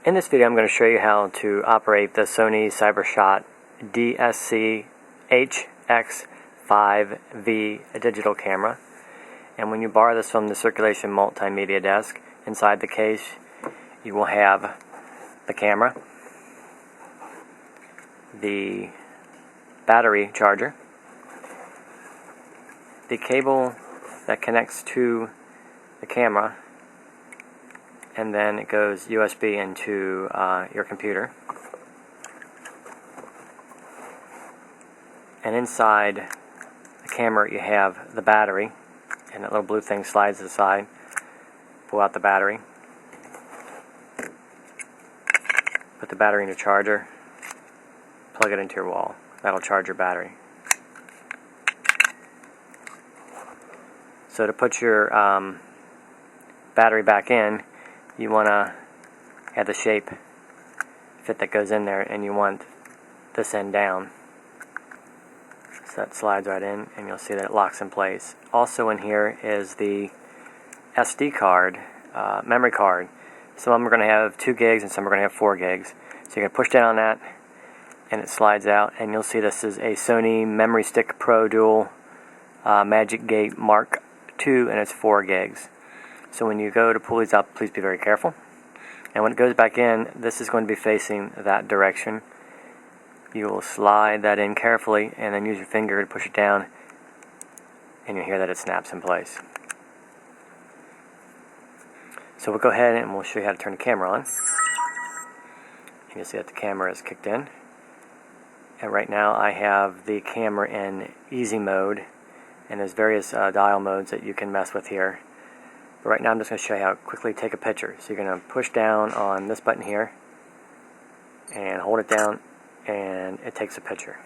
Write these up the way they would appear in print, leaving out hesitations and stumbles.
In this video I'm going to show you how to operate the Sony CyberShot DSC-HX5V digital camera. And when you borrow this from the circulation multimedia desk, inside the case you will have the camera, the battery charger, the cable that connects to the camera, and then it goes USB into your computer. And inside the camera you have the battery, and that little blue thing slides to the side. Pull out the battery, put the battery in your charger, plug it into your wall. That'll charge your battery. So to put your battery back in, you want to have the shape fit that goes in there, and you want this end down. So that slides right in, and you'll see that it locks in place. Also in here is the SD card, memory card. Some of them are going to have 2 gigs and some are going to have 4 gigs. So you're going to push down on that, and it slides out, and you'll see this is a Sony Memory Stick Pro Dual Magic Gate Mark II, and it's 4 gigs. So when you go to pull these up, please be very careful. And when it goes back in, this is going to be facing that direction. You will slide that in carefully and then use your finger to push it down, and you'll hear that it snaps in place. So we'll go ahead and we'll show you how to turn the camera on. And you'll see that the camera is kicked in. And right now I have the camera in easy mode, and there's various dial modes that you can mess with here. But right now I'm just going to show you how to quickly take a picture. So you're going to push down on this button here and hold it down, and it takes a picture.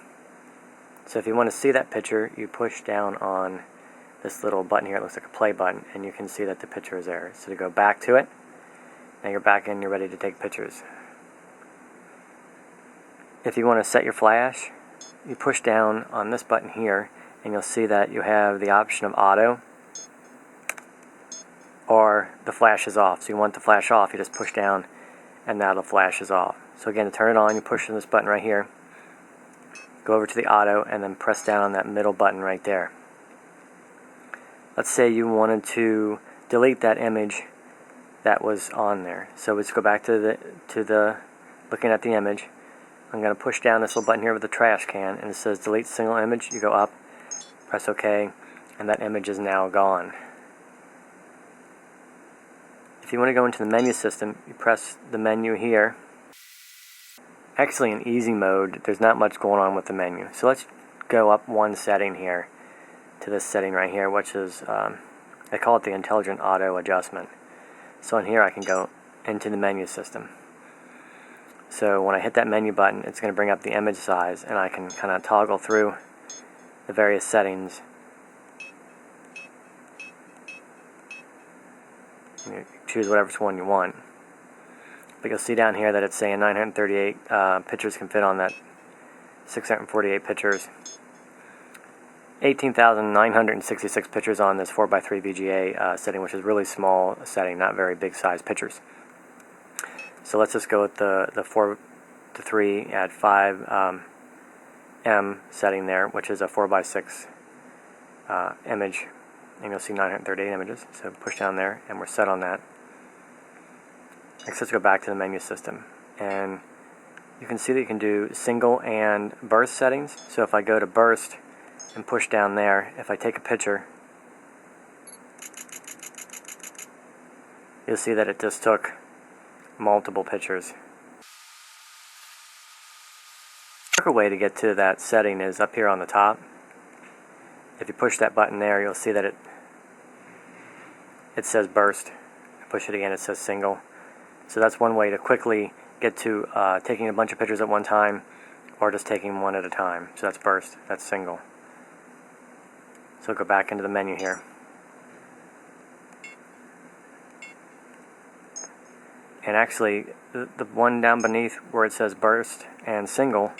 So if you want to see that picture, you push down on this little button here. It looks like a play button, and you can see that the picture is there. So to go back to it, now you're back in, you're ready to take pictures. If you want to set your flash, you push down on this button here, and you'll see that you have the option of auto, or the flash is off. So you want the flash off, you just push down and now the flash is off. So again, to turn it on, you push on this button right here, go over to the auto, and then press down on that middle button right there. Let's say you wanted to delete that image that was on there. So let's go back to the looking at the image. I'm going to push down this little button here with the trash can, and it says delete single image. You go up, press OK, and that image is now gone. If you want to go into the menu system, you press the menu here. Actually in easy mode, there's not much going on with the menu. So let's go up one setting here to this setting right here, which is, I call it the intelligent auto adjustment. So in here I can go into the menu system. So when I hit that menu button, it's going to bring up the image size, and I can kind of toggle through the various settings. You choose whatever one you want. But you'll see down here that it's saying 938 pictures can fit on that 648 pictures. 18,966 pictures on this 4x3 VGA setting, which is really small setting, not very big size pictures. So let's just go with the 4:3 at 5 M setting there, which is a 4x6 image. And you'll see 938 images. So push down there, and we're set on that. Next, let's go back to the menu system. And you can see that you can do single and burst settings. So if I go to burst and push down there, if I take a picture, you'll see that it just took multiple pictures. The quicker way to get to that setting is up here on the top. If you push that button there, you'll see that it says burst. Push it again, it says single. So that's one way to quickly get to taking a bunch of pictures at one time, or just taking one at a time. So that's burst, that's single. So go back into the menu here. And actually, the one down beneath where it says burst and single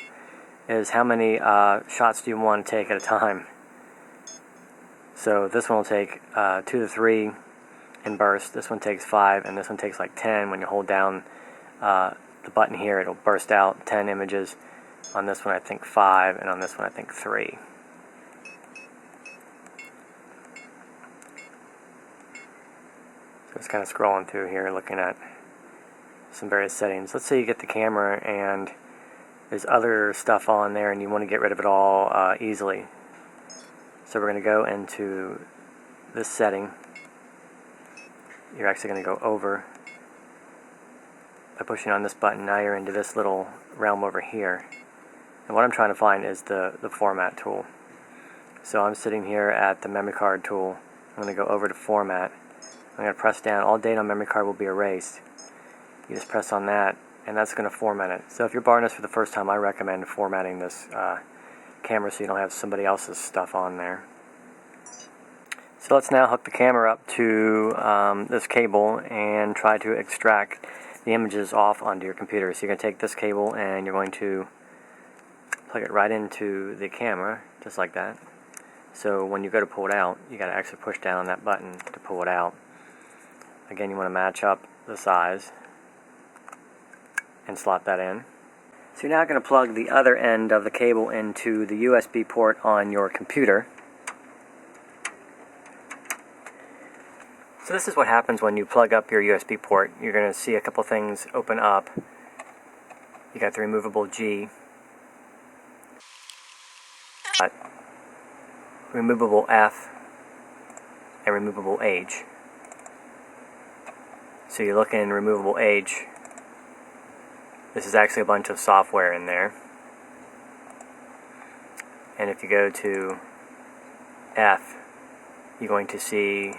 is how many shots do you want to take at a time. So this one will take 2 to 3 in burst. This one takes 5, and this one takes like 10 when you hold down the button here, it'll burst out 10 images. On this one I think 5, and on this one I think 3. So it's kind of scrolling through here looking at some various settings. Let's say you get the camera and there's other stuff on there and you want to get rid of it all easily. So we're going to go into this setting. You're actually going to go over by pushing on this button. Now you're into this little realm over here. And what I'm trying to find is the format tool. So I'm sitting here at the memory card tool. I'm going to go over to format. I'm going to press down. All data on memory card will be erased. You just press on that, and that's going to format it. So if you're borrowing this for the first time, I recommend formatting this camera so you don't have somebody else's stuff on there. So let's now hook the camera up to this cable and try to extract the images off onto your computer. So you're going to take this cable and you're going to plug it right into the camera, just like that. So when you go to pull it out, you got to actually push down on that button to pull it out. Again, you want to match up the size and slot that in. So you're now going to plug the other end of the cable into the USB port on your computer. So this is what happens when you plug up your USB port. You're going to see a couple things open up. You got the removable G, removable F, and removable H. So you look in removable H. This is actually a bunch of software in there. And if you go to F, you're going to see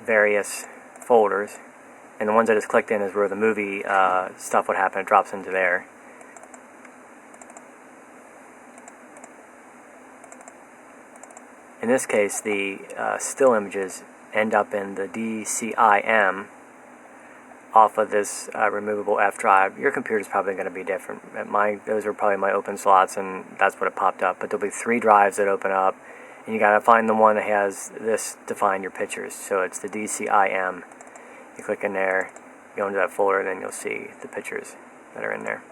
various folders. And the ones I just clicked in is where the movie stuff would happen. It drops into there. In this case, the still images end up in the DCIM off of this removable F drive. Your computer's probably going to be different. Those are probably my open slots, and that's what it popped up. But there'll be 3 drives that open up, and you got to find the one that has this to find your pictures. So it's the DCIM. You click in there, go into that folder, and then you'll see the pictures that are in there.